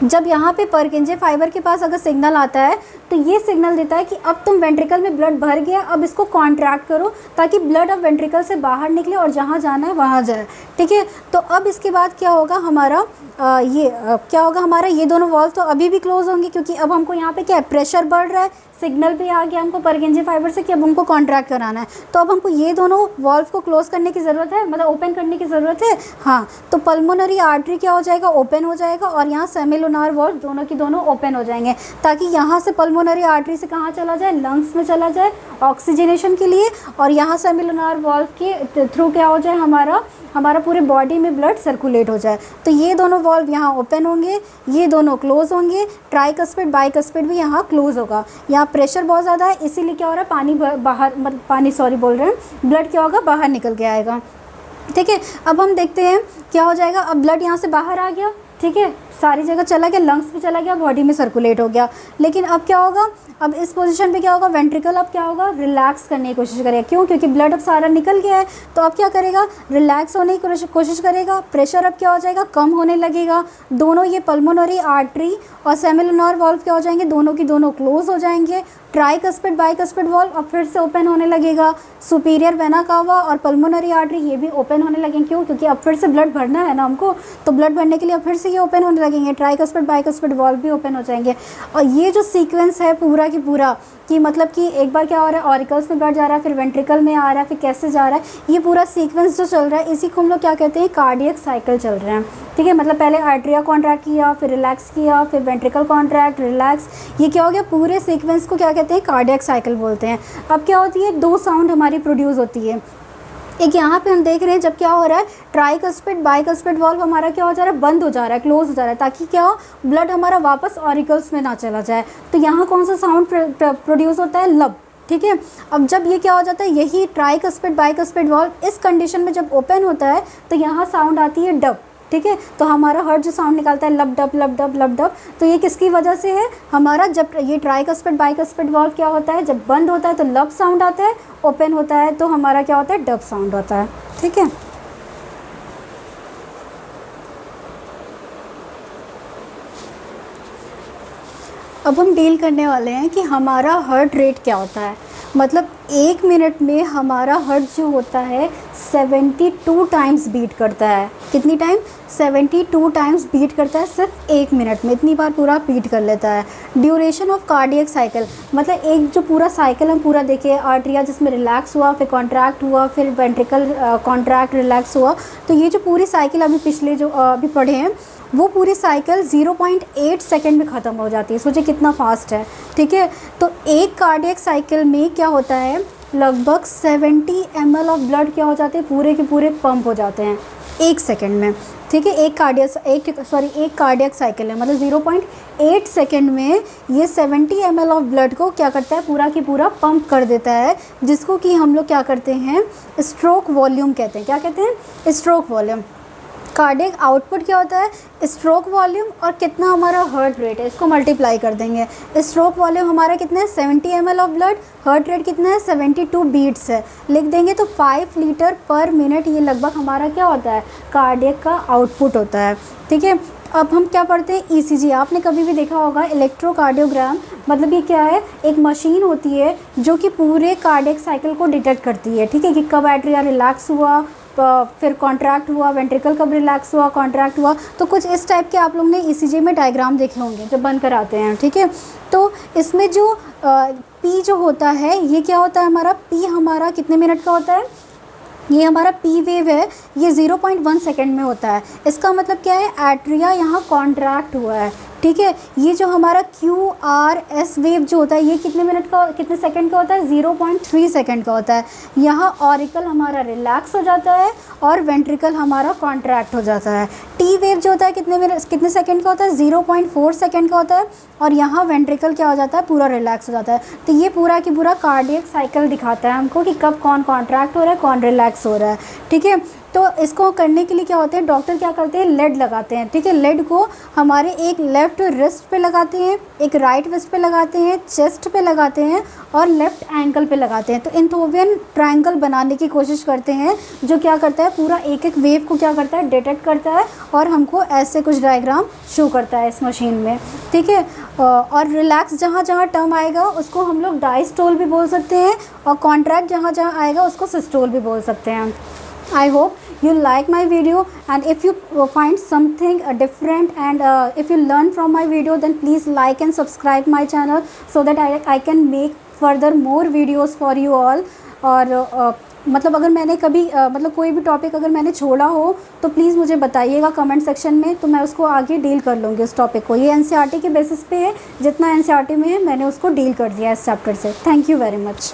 जब यहाँ पे परकिंजे फाइबर के पास अगर सिग्नल आता है तो ये सिग्नल देता है कि अब तुम वेंट्रिकल में ब्लड भर गया, अब इसको कॉन्ट्रैक्ट करो ताकि ब्लड अब वेंट्रिकल से बाहर निकले और जहाँ जाना है वहाँ जाए। ठीक है, तो अब इसके बाद क्या होगा हमारा क्या होगा हमारा, ये दोनों वॉल्व तो अभी भी क्लोज होंगे क्योंकि अब हमको यहाँ पे क्या है, प्रेशर बढ़ रहा है, सिग्नल भी आ गया हमको परकिंजे फाइबर से कि अब हमको कॉन्ट्रैक्ट कराना है। तो अब हमको ये दोनों वॉल्व को क्लोज करने की ज़रूरत है, मतलब ओपन करने की ज़रूरत है। हाँ, तो पल्मोनरी आर्टरी क्या हो जाएगा, ओपन हो जाएगा, और यहाँ सेमिलुनार वॉल्व दोनों की दोनों ओपन हो जाएंगे ताकि यहाँ से पल्मोनरी आर्टरी से कहाँ चला जाए, लंग्स में चला जाए ऑक्सीजनेशन के लिए, और यहाँ सेमिलुनार वॉल्व के थ्रू क्या हो जाए, हमारा पूरे बॉडी में ब्लड सर्कुलेट हो जाए। तो ये दोनों वॉल्व यहाँ ओपन होंगे, ये दोनों क्लोज होंगे, ट्राइकस्पिड बाइकस्पिड भी यहाँ क्लोज होगा। यहाँ प्रेशर बहुत ज़्यादा है इसीलिए क्या हो रहा है, ब्लड क्या होगा, बाहर निकल के आएगा। ठीक है, अब हम देखते हैं क्या हो जाएगा। अब ब्लड यहाँ से बाहर आ गया, ठीक है, सारी जगह चला गया, लंग्स भी चला गया, बॉडी में सर्कुलेट हो गया। लेकिन अब क्या होगा, अब इस पोजीशन पे क्या होगा, वेंट्रिकल अब क्या होगा, रिलैक्स करने की कोशिश करेगा। क्यों, क्योंकि ब्लड अब सारा निकल गया है। तो अब क्या करेगा, रिलैक्स होने की कोशिश करेगा, प्रेशर अब क्या हो जाएगा, कम होने लगेगा। दोनों ये पल्मोनरी आर्टरी और सेमिलुनार वॉल्व क्या हो जाएंगे, दोनों की दोनों क्लोज हो जाएंगे। ट्राइकस्पिड बाइकस्पिड वॉल्व अब फिर से ओपन होने लगेगा। सुपीरियर वेना कावा और पल्मोनरी आर्टरी ये भी ओपन होने लगेंगे। क्यों, क्योंकि अब फिर से ब्लड भरना है ना हमको, तो ब्लड भरने के लिए अब फिर से ये ओपन होने लगेंगे। ट्राइकस्पिड बाइकस्पिड वॉल्व भी ओपन हो जाएंगे। और ये जो सीक्वेंस है पूरा की पूरा, कि मतलब कि एक बार क्या हो रहा है, ऑरिकल्स में ब्लड जा रहा है, फिर वेंट्रिकल में आ रहा है, फिर कैसे जा रहा है, ये पूरा सीक्वेंस जो चल रहा है इसी को हम लोग क्या कहते हैं, कार्डियक साइकिल चल रहे हैं। ठीक है, मतलब पहले आर्टरिया कॉन्ट्रैक्ट किया, फिर रिलैक्स किया, फिर वेंट्रिकल कॉन्ट्रैक्ट, रिलैक्स, ये क्या हो गया, पूरे सीक्वेंस को क्या कहते हैं, कार्डियक साइकिल बोलते हैं। अब क्या होती है, दो साउंड हमारी प्रोड्यूस होती है। एक यहाँ पे हम देख रहे हैं जब क्या हो रहा है, ट्राइकस्पिड बाइकस्पिड वॉल्व हमारा क्या हो जा रहा है, बंद हो जा रहा है, क्लोज हो जा रहा है, ताकि क्या हो, ब्लड हमारा वापस ऑरिकल्स में ना चला जाए। तो यहाँ कौन सा साउंड प्रोड्यूस होता है, लब। ठीक है, अब जब ये क्या हो जाता है, यही ट्राइकस्पिड बाइकस्पिड वॉल्व इस कंडीशन में जब ओपन होता है तो यहाँ साउंड आती है डब। ठीक है, तो हमारा हार्ट जो साउंड निकालता है लब डब लब डब लब डब, तो ये किसकी वजह से है, हमारा जब ये ट्राइकस्पिड बाइकस्पिड वॉल्व क्या होता है, जब बंद होता है तो लब साउंड आता है, ओपन होता है तो हमारा क्या होता है, डब साउंड होता है। ठीक है, अब हम डील करने वाले हैं कि हमारा हार्ट रेट क्या होता है। मतलब 1 मिनट में हमारा हार्ट जो होता है 72 टाइम्स बीट करता है। कितनी टाइम, 72 टाइम्स बीट करता है सिर्फ 1 मिनट में, इतनी बार पूरा बीट कर लेता है। ड्यूरेशन ऑफ कार्डियक साइकिल, मतलब एक जो पूरा साइकिल हम पूरा देखे, आर्टरिया जिसमें रिलैक्स हुआ, फिर कॉन्ट्रैक्ट हुआ, फिर वेंट्रिकल कॉन्ट्रैक्ट रिलैक्स हुआ, तो ये जो पूरी साइकिल अभी पिछले जो अभी पढ़े हैं वो पूरी साइकिल 0.8 सेकेंड में ख़त्म हो जाती है। सोचिए कितना फास्ट है। ठीक है, तो एक कार्डियक साइकिल में क्या होता है, लगभग 70 ml ऑफ ब्लड क्या हो जाते हैं, पूरे के पूरे पंप हो जाते हैं 1 सेकेंड में। ठीक है, एक कार्डियक साइकिल है, मतलब 0.8 सेकेंड में ये 70 ml ऑफ ब्लड को क्या करता है, पूरा की पूरा पंप कर देता है, जिसको कि हम लोग क्या करते हैं, स्ट्रोक वॉल्यूम कहते हैं। क्या कहते हैं, स्ट्रोक वॉल्यूम। कार्डियक आउटपुट क्या होता है, स्ट्रोक वॉल्यूम और कितना हमारा हार्ट रेट है, इसको मल्टीप्लाई कर देंगे। स्ट्रोक वॉल्यूम हमारा कितना है, 70 ml of blood, heart rate कितना है, 72 बीट्स है, लिख देंगे तो 5 लीटर पर मिनट ये लगभग हमारा क्या होता है, कार्डियक का आउटपुट होता है। ठीक है, अब हम क्या पढ़ते हैं, ईसीजी। आपने कभी भी देखा होगा इलेक्ट्रोकार्डियोग्राम, मतलब ये क्या है, एक मशीन होती है जो कि पूरे कार्डियक साइकिल को डिटेक्ट करती है। ठीक है, कि कब आर्टरिया रिलैक्स हुआ, फिर कॉन्ट्रैक्ट हुआ, वेंट्रिकल कब रिलैक्स हुआ, कॉन्ट्रैक्ट हुआ, तो कुछ इस टाइप के आप लोग ने ईसीजी में डायग्राम देखे होंगे जब बन कर आते हैं। ठीक है, तो इसमें जो पी जो होता है, ये क्या होता है हमारा, पी हमारा कितने मिनट का होता है, ये हमारा पी वेव है, ये 0.1 सेकेंड में होता है। इसका मतलब क्या है, आर्टरिया यहाँ कॉन्ट्रैक्ट हुआ है। ठीक है, ये जो हमारा क्यू आर एस वेव जो होता है ये कितने मिनट का, कितने सेकंड का होता है, 0.3 सेकंड का होता है। यहाँ ऑरिकल हमारा रिलैक्स हो जाता है और वेंट्रिकल हमारा कॉन्ट्रैक्ट हो जाता है। टी वेव जो होता है कितने सेकंड का होता है, 0.4 सेकंड का होता है, और यहाँ वेंट्रिकल क्या हो जाता है, पूरा रिलैक्स हो जाता है। तो ये पूरा की पूरा कार्डियक साइकिल दिखाता है हमको कि कब कौन कॉन्ट्रैक्ट हो रहा है, कौन रिलैक्स हो रहा है। ठीक है, तो इसको करने के लिए क्या होता है, डॉक्टर क्या करते हैं, लेड लगाते हैं, ठीक है। लेड को हमारे एक लेफ़्ट रिस्ट पे लगाते हैं, एक राइट रिस्ट पे लगाते हैं, चेस्ट पे लगाते हैं और लेफ़्ट एंकल पे लगाते हैं। तो इंथोवियन ट्रायंगल बनाने की कोशिश करते हैं, जो क्या करता है, पूरा एक एक वेव को क्या करता है, डिटेक्ट करता है और हमको ऐसे कुछ डायग्राम शो करता है इस मशीन में, ठीक है। और रिलैक्स जहाँ जहाँ टर्म आएगा उसको हम लोग डायस्टोल भी बोल सकते हैं, और कॉन्ट्रैक्ट जहाँ जहाँ आएगा उसको सिस्टोल भी बोल सकते हैं। I hope you like my video, and if you find something different and if you learn from my video, then please like and subscribe my channel so that I can make further more videos for you all. और मतलब अगर मैंने कभी मतलब कोई भी topic अगर मैंने छोड़ा हो तो प्लीज़ मुझे बताइएगा कमेंट सेक्शन में, तो मैं उसको आगे डील कर लूँगी उस टॉपिक को। ये एनसीईआरटी के बेसिस पे है, जितना एनसीईआरटी में है मैंने उसको डील कर दिया इस चैप्टर से। Thank you very much.